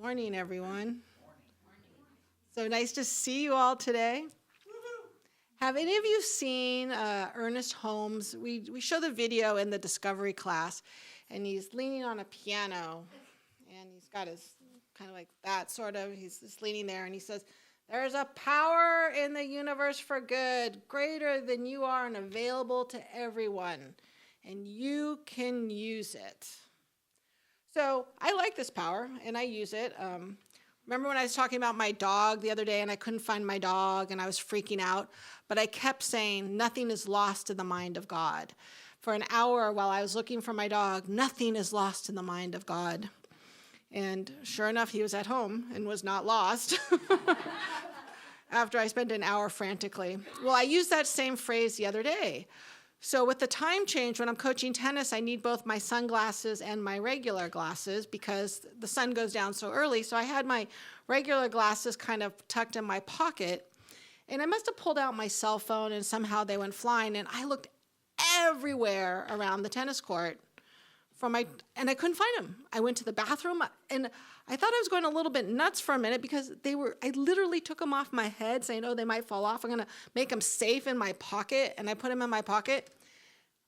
Morning, everyone. So nice to see you all today. Have any of you seen Ernest Holmes? We show the video in the Discovery class, and he's leaning on a piano, and he's got his kind of like that sort of, he's just leaning there, and he says, "There's a power in the universe for good, greater than you are and available to everyone, and you can use it." So I like this power, and I use it. Remember when I was talking about my dog the other day, and I couldn't find my dog, and I was freaking out, but I kept saying, nothing is lost in the mind of God. For an hour while I was looking for my dog, nothing is lost in the mind of God. And sure enough, he was at home and was not lost after I spent an hour frantically. Well, I used that same phrase the other day. So with the time change, when I'm coaching tennis, I need both my sunglasses and my regular glasses because the sun goes down so early. So I had my regular glasses kind of tucked in my pocket, and I must have pulled out my cell phone, and somehow they went flying, and I looked everywhere around the tennis court and I couldn't find them. I went to the bathroom, and I thought I was going a little bit nuts for a minute because I literally took them off my head saying, oh, they might fall off. I'm going to make them safe in my pocket, and I put them in my pocket.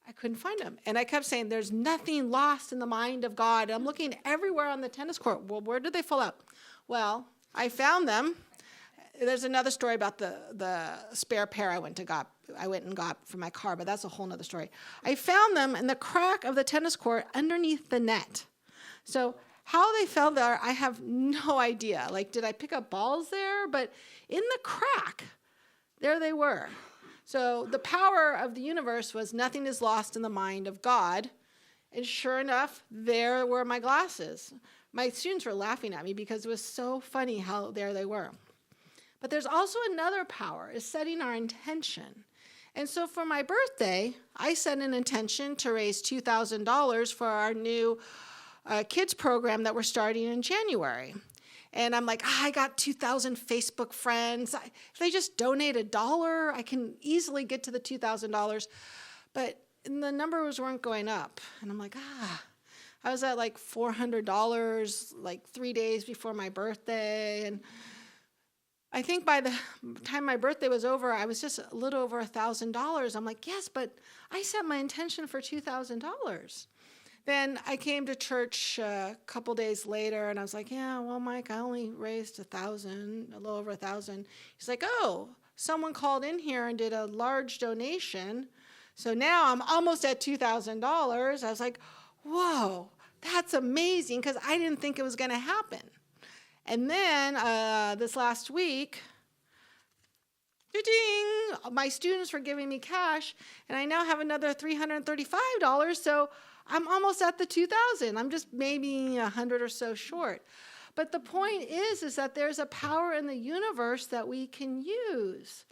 I couldn't find them. And I kept saying, there's nothing lost in the mind of God. And I'm looking everywhere on the tennis court. Well, where did they fall out? Well, I found them. There's another story about the spare pair I went and got for my car, but that's a whole nother story. I found them in the crack of the tennis court underneath the net. So how they fell there, I have no idea. Like, did I pick up balls there? But in the crack, there they were. So the power of the universe was nothing is lost in the mind of God. And sure enough, there were my glasses. My students were laughing at me because it was so funny how there they were. But there's also another power, is setting our intention. And so for my birthday, I set an intention to raise $2,000 for our new kids program that we're starting in January. And I'm like, I got 2,000 Facebook friends. If they just donate $1, I can easily get to the $2,000. But the numbers weren't going up. And I'm like, I was at like $400 like 3 days before my birthday. And I think by the time my birthday was over, I was just a little over $1,000. I'm like, yes, but I set my intention for $2,000. Then I came to church a couple days later, and I was like, yeah, well, Mike, I only raised $1,000, a little over $1,000. He's like, oh, someone called in here and did a large donation, so now I'm almost at $2,000. I was like, whoa, that's amazing, because I didn't think it was going to happen. And then this last week, ding, my students were giving me cash, and I now have another $335, so I'm almost at the $2,000. I'm just maybe 100 or so short. But the point is that there's a power in the universe that we can use.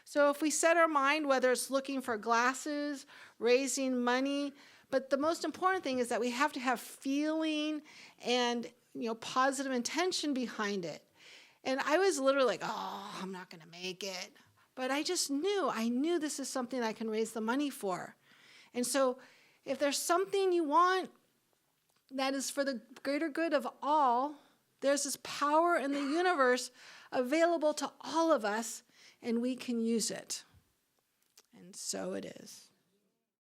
So if we set our mind, whether it's looking for glasses, raising money, but the most important thing is that we have to have feeling and positive intention behind it. And I was literally like, oh, I'm not going to make it. But I knew this is something I can raise the money for. And so if there's something you want that is for the greater good of all, there's this power in the universe available to all of us, and we can use it. And so it is.